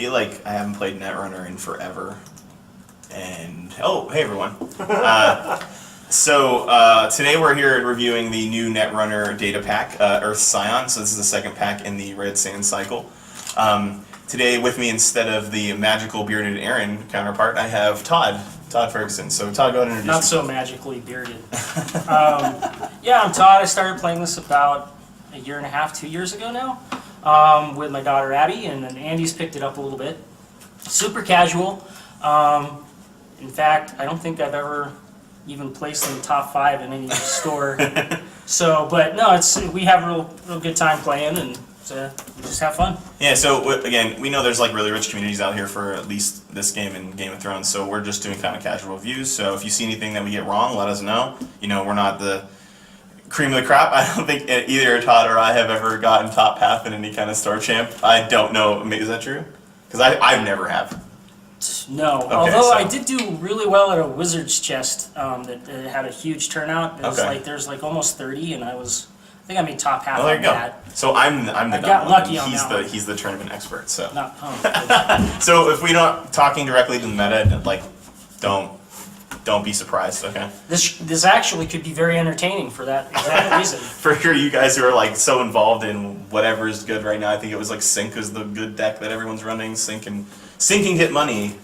feel like I haven't played Netrunner in forever. And, oh, hey everyone. Today we're here reviewing the new Netrunner data pack, Earth Scion. So this is the second pack in the Red Sand cycle. Today with me, instead of the magical bearded Aaron counterpart, I have Todd Ferguson. So Todd, go ahead and introduce Not so magically bearded. Yeah, I'm Todd. I started playing this about a year and a half, 2 years ago now, with my daughter Abby, and then Andy's picked it up a little bit. Super casual. In fact, I don't think I've ever even placed in the top 5 in any store. So, but no, we have a real good time playing, and we just have fun. Yeah, so again, we know there's like really rich communities out here for at least this game and Game of Thrones, so we're just doing kind of casual reviews. So if you see anything that we get wrong, let us know. You know, we're not the cream of the crop. I don't think either Todd or I have ever gotten top half in any kind of Star Champ. I don't know. Is that true? Because I never have. No, okay, although I did do really well at a Wizard's Chest that had a huge turnout. It was there's like almost 30, and I think I made top half on that. So I'm the got lucky on that one. He's the tournament expert. So So if we're not talking directly to the meta, like don't be surprised. Okay. This actually could be very entertaining for that exact reason. For sure, you guys who are like so involved in whatever is good right now. I think it was like Sync is the good deck that everyone's running. Sync can hit money.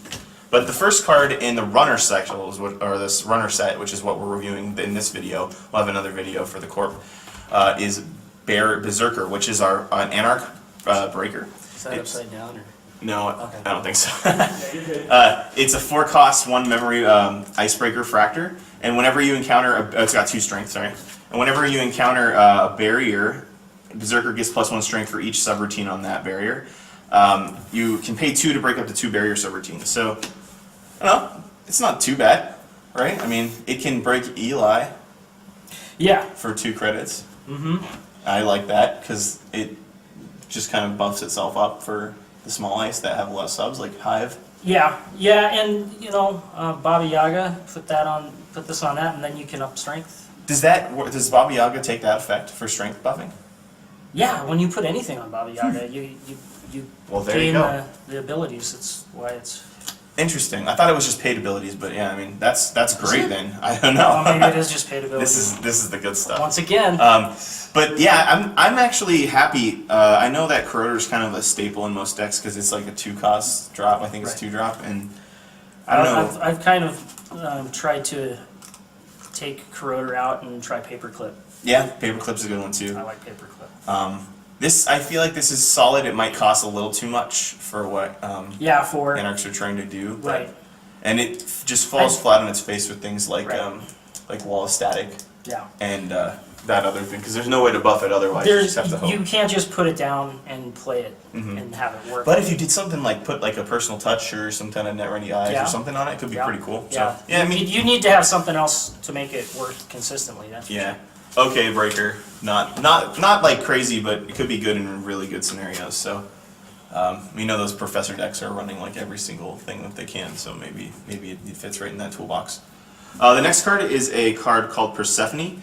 But the first card in the runner section, or this runner set, which is what we're reviewing in this video, we'll have another video for the Corp, is Berserker, which is an Anarch breaker. Is that upside down? Or? No, okay. I don't think so. It's a 4-cost, 1 memory Icebreaker Fractor, and whenever you encounter, it's got 2 strength, sorry. And whenever you encounter a barrier, Berserker gets +1 strength for each subroutine on that barrier. You can pay 2 to break up to 2 barrier subroutines. So, I don't know, it's not too bad, right? I mean, it can break Eli. Yeah. For 2 credits. Mm-hmm. I like that because it just kind of buffs itself up for the small ice that have a lot of subs, like Hive. Yeah, and you know, Baba Yaga, put this on that, and then you can up strength. Does Baba Yaga take that effect for strength buffing? Yeah, when you put anything on Baba Yaga, you gain the abilities. That's why it's interesting. I thought it was just paid abilities, but yeah, I mean that's great then. I don't know. Well, maybe it is just paid abilities. This is the good stuff. Once again. But yeah, I'm actually happy. I know that Corroder's kind of a staple in most decks because it's like a 2-cost drop. I think it's 2-drop, and I don't know. I've kind of tried to take Corroder out and try Paperclip. Yeah, Paperclip's a good one too. I like Paperclip. I feel like this is solid. It might cost a little too much for what for Anarchs are trying to do. Right. And it just falls flat on its face with things like Wall of Static. Yeah. And that other thing, because there's no way to buff it otherwise. You just have to hope. You can't just put it down and play it and have it work. But if you did something like put like a personal touch or some kind of Netrunner eyes or something on it, it could be pretty cool. Yeah. So, yeah, I mean, you need to have something else to make it work consistently. That's for sure. Okay, breaker. Not like crazy, but it could be good in really good scenarios. So we know those professor decks are running like every single thing that they can. So maybe it fits right in that toolbox. The next card is a card called Persephone.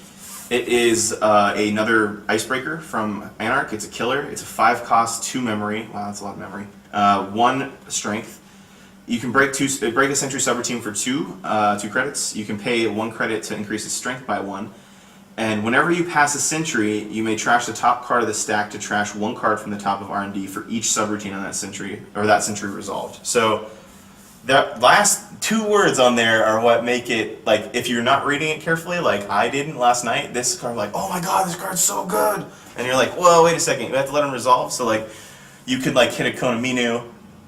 It is another Icebreaker from Anarch. It's a killer. It's a 5-cost, 2 memory. Wow, that's a lot of memory. 1 strength. You can break a sentry subroutine for 2 credits. You can pay 1 credit to increase its strength by 1. And whenever you pass a sentry, you may trash the top card of the stack to trash 1 card from the top of R&D for each subroutine on that sentry, or that sentry resolved. So that last 2 words on there are what make it, like, if you're not reading it carefully, like I didn't last night, this card, like, oh my god, this card's so good! And you're like, whoa, wait a second, you have to let him resolve? So, like, you could, like, hit a Konaminu,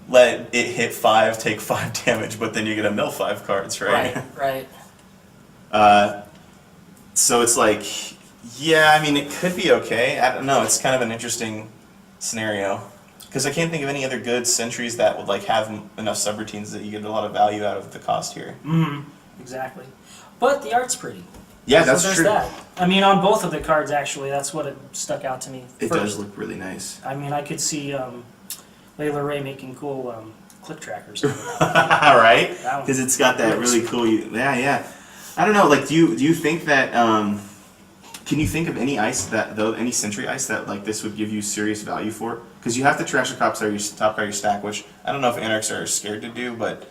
let it hit 5, take 5 damage, but then you get to mill 5 cards, right? Right. So it's like, yeah, I mean, it could be okay. I don't know, it's kind of an interesting scenario. Because I can't think of any other good sentries that would like have enough subroutines that you get a lot of value out of the cost here. Exactly. But the art's pretty. Yeah, that's true. That. I mean, on both of the cards, actually, that's what it stuck out to me. It does look really nice. I mean, I could see Layla Ray making cool click trackers. Right? Because it's got that really cool. Yeah. I don't know. Like, do you think that? Can you think of any ice any sentry ice that like this would give you serious value for? because you have to trash the top card of your stack, which I don't know if Anarchs are scared to do, but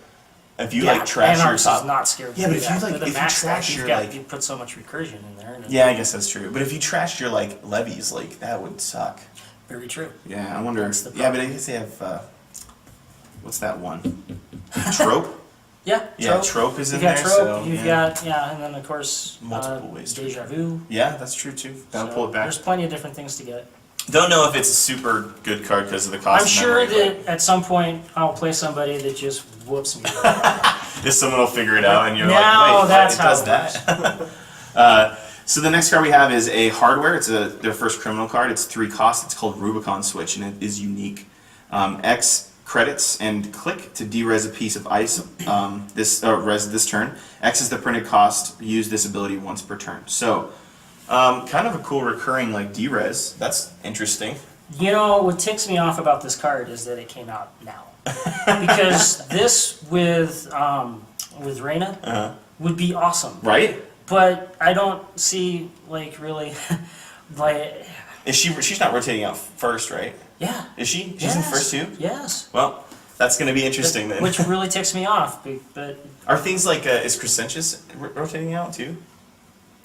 if you like trash Anarchs your top, is not scared to yeah, but do if that. you like, With a if you max trash stack, your got, like, you put so much recursion in there. And yeah, I guess that's true. But if you trashed your like levies, like that would suck. Very true. Yeah, I wonder. That's the Yeah, but I guess they have what's that one? Trope. Yeah, Yeah, trope is in you've got there. trope, So you've yeah. got and then of course Multiple ways to deja vu. Yeah, that's true too. That'll So pull it back. There's plenty of different things to get. Don't know if it's a super good card because of the cost. I'm of sure memory, that at some point I'll play somebody that just whoops me. if someone will figure it out and you're Now like, wait, that's it how does it that. So the next card we have is a hardware. It's their first criminal card. It's 3 costs. It's called Rubicon Switch, and it is unique. X credits and click to derez a piece of ice. Res this turn. X is the printed cost. Use this ability once per turn. So, kind of a cool recurring like derez. That's interesting. You know what ticks me off about this card is that it came out now, because this with Reyna would be awesome. Right? But I don't see like really like Is she's not rotating out first, right? yeah. Is she? She's in first too? Yes. Well, that's going to be interesting then. Which really ticks me off, but Are things like, is Crescentius rotating out too?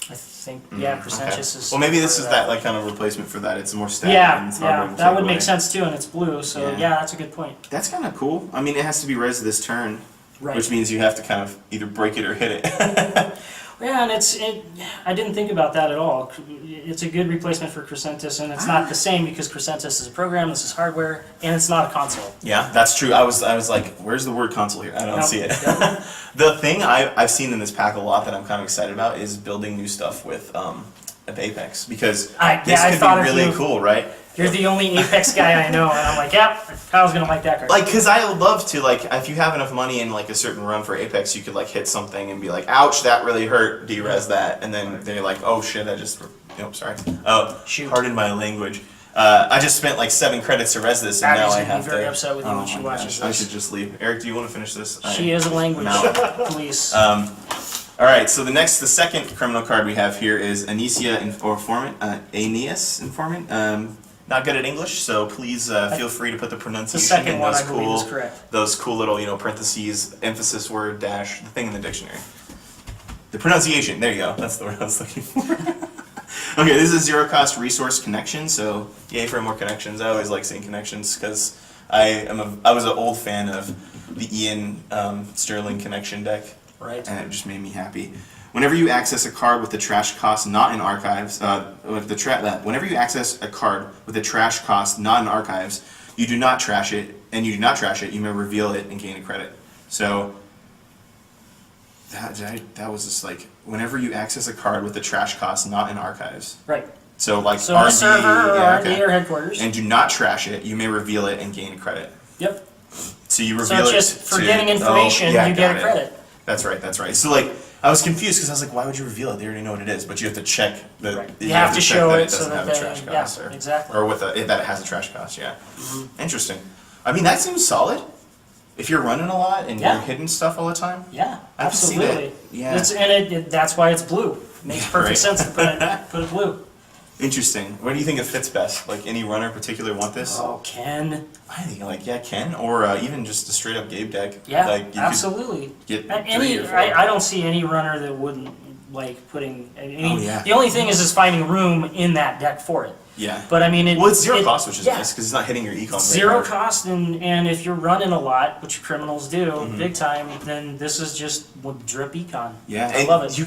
I think Crescentius is. Well, maybe this part is of that like kind of replacement for that. It's more static. Yeah, and it's harder to that take would away. make sense too, and it's blue, so Yeah. yeah, that's a good point. That's kind of cool. I mean, it has to be res this turn, Right. which means you have to kind of either break it or hit it. Yeah, and I didn't think about that at all. It's a good replacement for Crescentis, and it's not the same because Crescentis is a program, this is hardware, and it's not a console. Yeah, that's true. I was like, where's the word console here? I don't Nope. see it. The thing I've seen in this pack a lot that I'm kind of excited about is building new stuff with Apex, because this I could thought be of really you. cool, right? You're the only Apex guy I know, and I'm like, yep, Kyle's gonna like that card. Like, cause I would love to, like, if you have enough money in like a certain run for Apex, you could like hit something and be like, ouch, that really hurt, derez that, and then they're like, oh shit, I just, sorry. Oh, Shoot. pardon my language. I just spent like 7 credits to res this, and Abby's now I gonna be have very to. upset with you when she my watches gosh, this. I should just leave. Eric, do you want to finish this? She is a language I'm out. police. All right, so the second criminal card we have here is Aeneas Informant. Not good at English, so please feel free to put the The pronunciation second in one, those I believe, cool, is correct. those cool little parentheses, emphasis word, dash, the thing in the dictionary. The pronunciation. There you go. That's the word I was looking for. Okay, this is a 0 cost resource connection, so yay for more connections. I always like seeing connections because I was an old fan of the Ian Sterling connection deck. Right. And it just made me happy. Whenever you access a card with the trash cost not in archives, whenever you access a card with a trash cost not in archives, you do not trash it, you may reveal it and gain a credit. So that was just like, whenever you access a card with the trash cost not in archives. Right. So like So on a server or yeah, R&D or headquarters. and do not trash it, you may reveal it and gain a credit. Yep. So you So reveal just it for to, getting information, yeah, you get got a it. credit. That's right. So like, I was confused because I was like, why would you reveal it? They already know what it is, but you have to check that. Right. You have to check show that it it so doesn't that have a trash they- cost, yeah, or, exactly. or that it has a trash cost. Yeah, interesting. I mean, that seems solid. If you're running a lot and Yeah. you're hitting stuff all the time. Yeah, I can see absolutely. that. Yeah. That's why it's blue. It makes perfect Right. sense to put it blue. Interesting. What do you think it fits best? Like any runner in particular want this? Oh, Ken. I think like Ken, or even just a straight up Gabe deck. Yeah, like, you absolutely. Could get Any, 3 or 4. I don't see any runner that wouldn't like putting. Oh, yeah. The only thing is finding room in that deck for it. Yeah. But I mean, Well, it's 0 cost, which is yeah. nice because it's not hitting your econ. very Zero hard. cost, and if you're running a lot, which criminals do Mm-hmm. big time, then this is just drip econ. Yeah, I and love it. you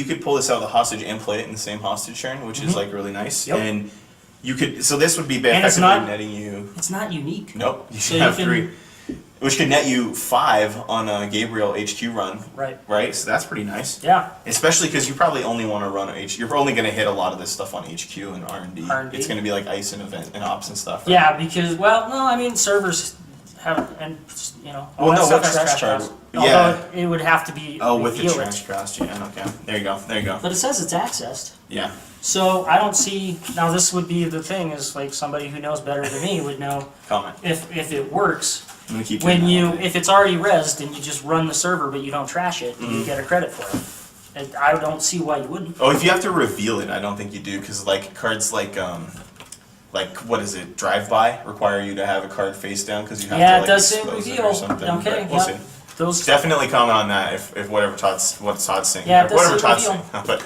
could pull this out of the hostage and play it in the same hostage turn, which is like really nice. Yep. And you could this would be And it's effectively not- netting you. It's not unique. Nope, you So should you have can- 3, which could net you 5 on a Gabriel HQ run. Right. Right, so that's pretty nice. Yeah. Especially because you probably only want to run H. You're only going to hit a lot of this stuff on HQ and R&D. R&D. It's going to be like ice and event and ops and stuff. Right? Yeah, because I mean servers have all Well, that no, stuff what has trash card? cost. Yeah. Although it would have to be Oh, with the reveal it. trash cost, yeah. Okay, there you go. But it says it's accessed. Yeah. So I don't see now. This would be the thing is like somebody who knows better than me would know Comment. if it works. I'm gonna keep When doing that. if it's already rezzed and you just run the server but you don't trash it, you get a credit for it. And I don't see why you wouldn't. Oh, if you have to reveal it, I don't think you do, because like cards like like what is it, drive-by require you to have a card face down because you have Yeah, to it like does say expose it reveal. or something. Okay, but we'll see. Those Definitely comment on that if whatever Todd's saying. Yeah, it does whatever say Todd's reveal. saying. But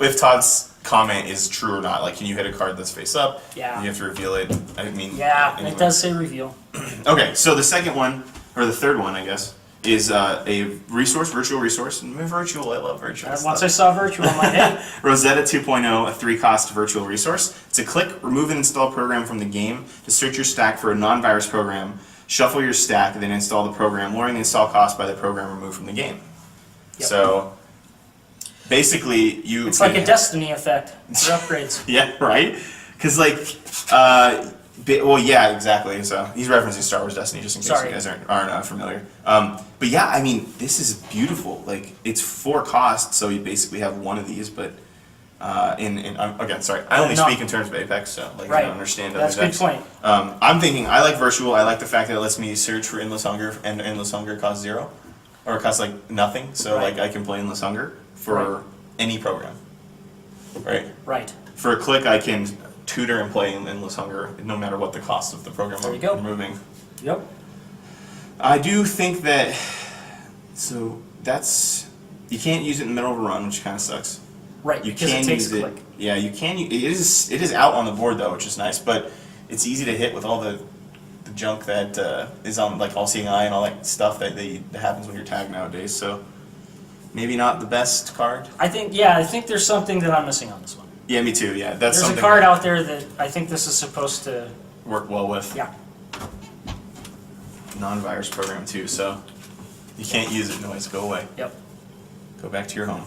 if Todd's comment is true or not, like can you hit a card that's face up? Yeah. You have to reveal it. I mean. Yeah, anyway. it does say reveal. Okay, so the second one, or the third one, I guess, is a virtual resource. And virtual, I love virtual. Once I saw virtual, I'm like, hey. Rosetta 2.0, a 3-cost virtual resource. It's a click, remove and install program from the game to search your stack for a non-virus program, shuffle your stack, and then install the program, lowering the install cost by the program removed from the game. Yep. So basically, you. It's like a Destiny effect for upgrades. Yeah, right? Because, like, well, yeah, exactly. So he's referencing Star Wars Destiny, just in case you guys aren't familiar. But yeah, I mean, this is beautiful. Like, it's 4 costs, so you basically have one of these. But again, sorry, I only speak in terms of Apex, so like I don't understand other decks. That's a good point. I'm thinking I like virtual. I like the fact that it lets me search for Endless Hunger, and Endless Hunger costs 0, or it costs like nothing. So like I can play Endless Hunger for any program. Right. Right. For a click, I can tutor and play Endless Hunger, no matter what the cost of the program I'm removing. Yep. I do think that, so that's, you can't use it in the middle of a run, which kind of sucks. Right, You because can it takes use a it. click. Yeah, you can. It is out on the board though, which is nice. But it's easy to hit with all the junk that is on like All Seeing Eye and all that stuff that happens when you're tagged nowadays. So maybe not the best card. I think there's something that I'm missing on this one. Yeah, me too. Yeah, that's There's something a card that out there that I think this is supposed to work well with. Yeah. Non-virus program too, so you can't use it. Noise, go away. Yep. Go back to your home.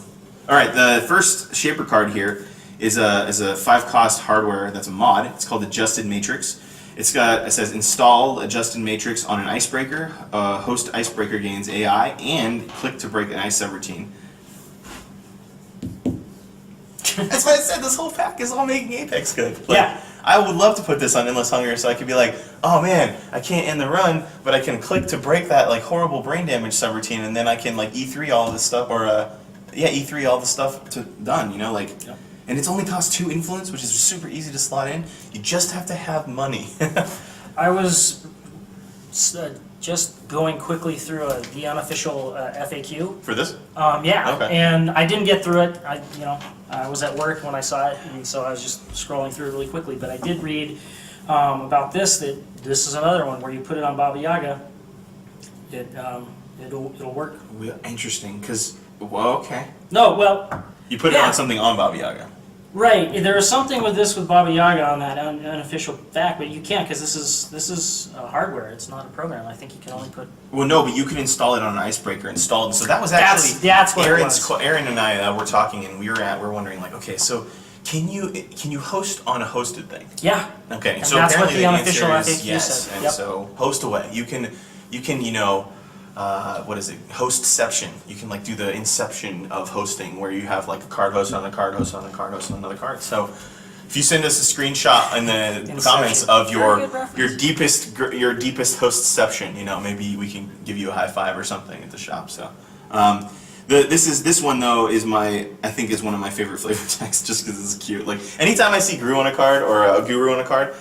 All right, the first Shaper card here is a 5-cost hardware that's a mod. It's called Adjusted Matrix. It says install Adjusted Matrix on an Icebreaker. Host Icebreaker gains AI and click to break an ice subroutine. That's why I said this whole pack is all making Apex good. Like, Yeah. I would love to put this on Endless Hunger so I could be like, oh man, I can't end the run, but I can click to break that like horrible brain damage subroutine, and then I can like E3 all this stuff, or E3 all the stuff done, you know, like. Yep. And it's only cost 2 influence, which is super easy to slot in. You just have to have money. I was just going quickly through the unofficial FAQ. For this? Yeah, Okay. and I didn't get through it. I was at work when I saw it, and so I was just scrolling through it really quickly. But I did read about this, that this is another one where you put it on Baba Yaga, it'll work. Well, interesting, because, well, okay. No, well, You put it on something on Baba Yaga. right. There was something with this with Baba Yaga on that unofficial back, but you can't because this is hardware. It's not a program. I think you can only put. Well, no, but you can install it on an Icebreaker installed. So that was actually that's what it was. Aaron and I were talking, and we're wondering like, okay, so can you host on a hosted thing? Yeah. Okay, And so that's what apparently the unofficial answer is FAQ yes, said. and Yep. so host away. You can what is it? Hostception. You can like do the inception of hosting, where you have like a card host on a card host on a card host on another card. So if you send us a screenshot in the comments of Very good reference. your deepest hostception, you know, maybe we can give you a high five or something at the shop. So this one though I think is one of my favorite flavor texts just because it's cute. Like anytime I see Gru on a card or a Guru on a card,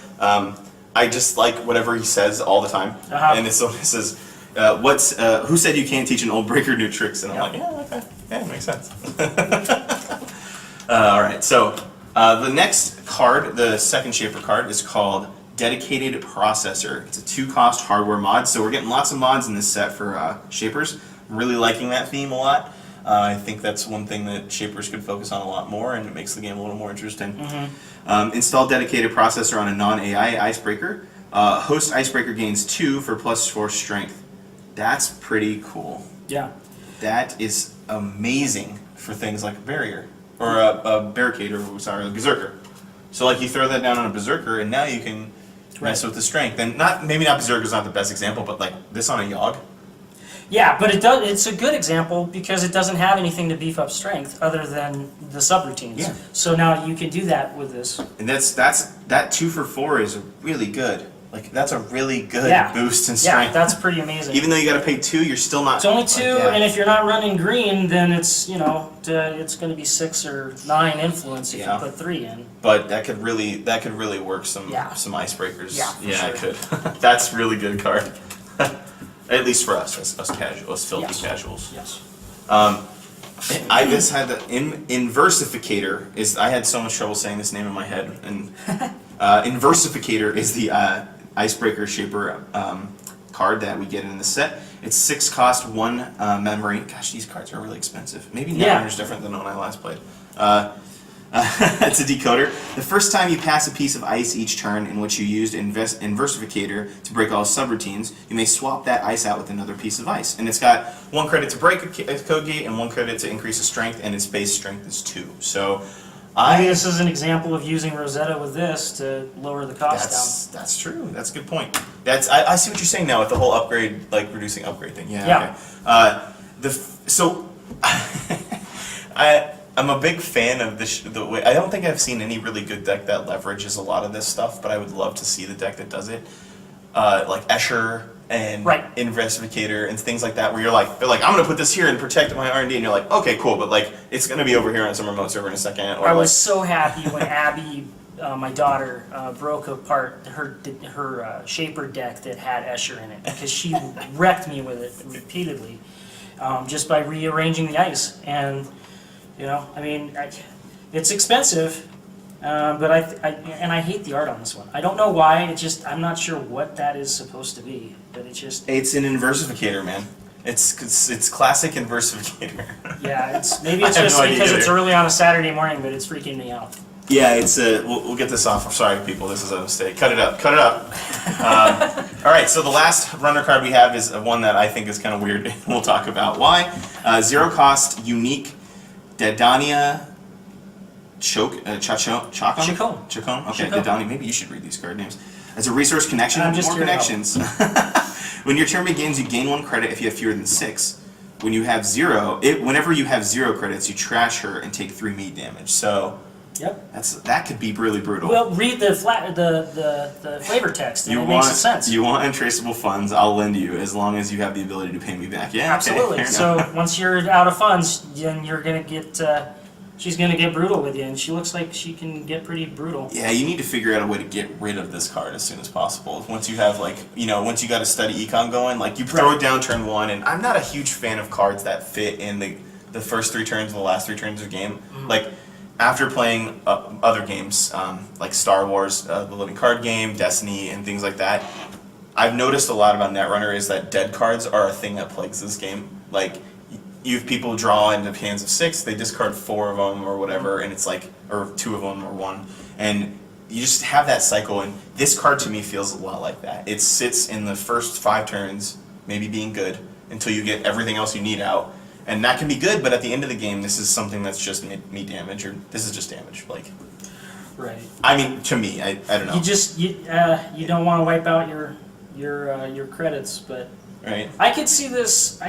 I just like whatever he says all the time. And it's so it says. Who said you can't teach an old breaker new tricks? And I'm like, yeah, okay, yeah, it makes sense. All right, so the next card, the second Shaper card, is called Dedicated Processor. It's a 2-cost hardware mod, so we're getting lots of mods in this set for Shapers. I'm really liking that theme a lot. I think that's one thing that Shapers could focus on a lot more, and it makes the game a little more interesting. Mm-hmm. Install Dedicated Processor on a non-AI Icebreaker. Host Icebreaker gains 2 for +4 strength. That's pretty cool. Yeah. That is amazing for things like a barrier or a barricade or a Berserker. So like you throw that down on a Berserker and now you can mess with the strength. And maybe not Berserker's not the best example, but like this on a Yogg. Yeah, but it's a good example because it doesn't have anything to beef up strength other than the subroutines. Yeah. So now you can do that with this. And that 2 for 4 is really good. Like, that's a really good Yeah. boost in Yeah, strength. that's pretty amazing. Even though you got to pay 2, you're still not. It's only 2, like, yeah. and if you're not running green, then it's it's going to be 6 or 9 influence if Yeah. you put 3 in. But that could really work some icebreakers. Yeah, for it sure. could. That's a really good card. At least for us casual, us filthy casuals. Yes. I just had the Inversificator is. I had so much trouble saying this name in my head, and Inversificator is the Icebreaker Shaper card that we get in the set. It's 6 cost, 1 memory. Gosh, these cards are really expensive. Maybe Netrunner's different than when I last played. It's a decoder. The first time you pass a piece of ice each turn in which you used Inversificator to break all subroutines, you may swap that ice out with another piece of ice. And it's got 1 credit to break a code gate and 1 credit to increase the strength, and its base strength is 2. So Maybe this is an example of using Rosetta with this to lower the cost down. That's true. That's a good point. I see what you're saying now with the whole upgrade, like reducing upgrade thing. Yeah. Okay. I'm a big fan of the way. I don't think I've seen any really good deck that leverages a lot of this stuff, but I would love to see the deck that does it, like Escher and Investigator and things like that, where they're like, I'm gonna put this here and protect my R&D, and you're like, okay, cool, but like it's gonna be over here on some remote server in a second. Or I was so happy when Abby, my daughter, broke apart her Shaper deck that had Escher in it, because she wrecked me with it repeatedly, just by rearranging the ice. And it's expensive, but I hate the art on this one. I don't know why. I'm not sure what that is supposed to be, but it's an Inversificator, man. It's classic Inversificator. Yeah, maybe it's just because it's early on a Saturday morning, but it's freaking me out. Yeah, we'll get this off. I'm sorry, people. This is a mistake. Cut it up. Cut it up. All right. So the last runner card we have is one that I think is kind of weird. We'll talk about why. 0 cost, unique. Dedania Chacon? Okay, Dedania. Maybe you should read these card names. As a resource connection, more connections. When your turn begins, you gain 1 credit if you have fewer than 6. Whenever you have 0 credits, you trash her and take 3 meat damage. So that could be really brutal. Well, read the flavor text, and it makes sense. You want untraceable funds? I'll lend you as long as you have the ability to pay me back. Yeah, absolutely. Okay, so once you're out of funds, then you're gonna get. She's gonna get brutal with you, and she looks like she can get pretty brutal. Yeah, you need to figure out a way to get rid of this card as soon as possible. Once you have once you got a steady econ going, you throw it down turn 1, and I'm not a huge fan of cards that fit in the first 3 turns and the last 3 turns of the game. After playing other games, like Star Wars, the Living Card Game, Destiny, and things like that, I've noticed a lot about Netrunner is that dead cards are a thing that plagues this game. You have people draw into hands of 6, they discard 4 of them or whatever, and it's or 2 of them or 1, and you just have that cycle, and this card to me feels a lot like that. It sits in the first 5 turns, maybe being good, until you get everything else you need out. And that can be good, but at the end of the game, this is something that's just me damage, or this is just damage. Right. I mean, to me, I don't know. You don't want to wipe out your credits, but right. I could see this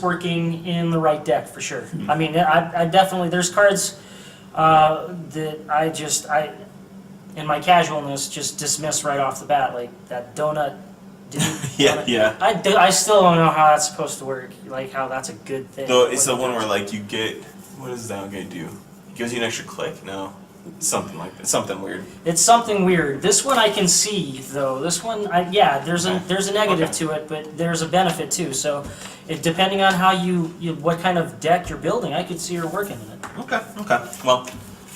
working in the right deck for sure. Mm-hmm. I mean, I definitely there's cards that I in my casualness just dismiss right off the bat, like that donut. Yeah. I still don't know how that's supposed to work. How that's a good thing. So it's the one where you get. What does that guy do? It gives you an extra click? No, something like that. Something weird. It's something weird. This one I can see though. This one, there's a negative to it, but there's a benefit too. So, depending on how what kind of deck you're building, I could see her working in it. Okay. Well,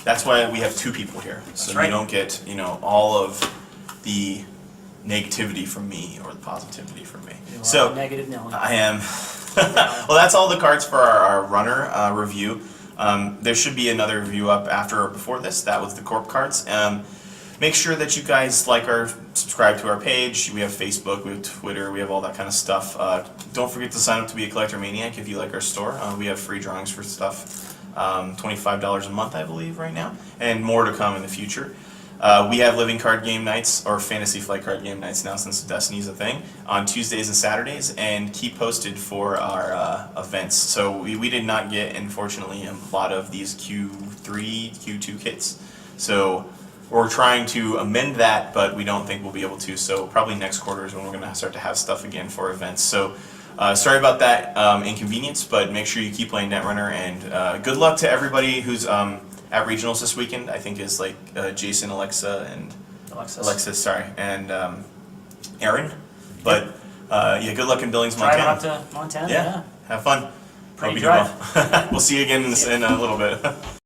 that's why we have 2 people here, so you don't get all of the negativity from me or the positivity from me. So negative Nelly. I am. Well, that's all the cards for our runner review. There should be another review up after or before this. That was the Corp cards. Make sure that you guys subscribe to our page. We have Facebook, we have Twitter, we have all that kind of stuff. Don't forget to sign up to be a CollectorManiac if you like our store. We have free drawings for stuff. $25 a month, I believe, right now, and more to come in the future. We have living card game nights, or fantasy flight card game nights now, since Destiny's a thing, on Tuesdays and Saturdays, and keep posted for our events. So we did not get, unfortunately, a lot of these Q3, Q2 kits. So we're trying to amend that, but we don't think we'll be able to. So probably next quarter is when we're going to start to have stuff again for events. So sorry about that inconvenience, but make sure you keep playing Netrunner, and good luck to everybody who's at regionals this weekend. I think is like Jason, Alexa, and Alexis, sorry, and Aaron. But yeah, good luck in Billings, Driving Montana. up to Montana. Yeah, have fun. Pretty Hope you drive. do well. We'll see you again in a little bit.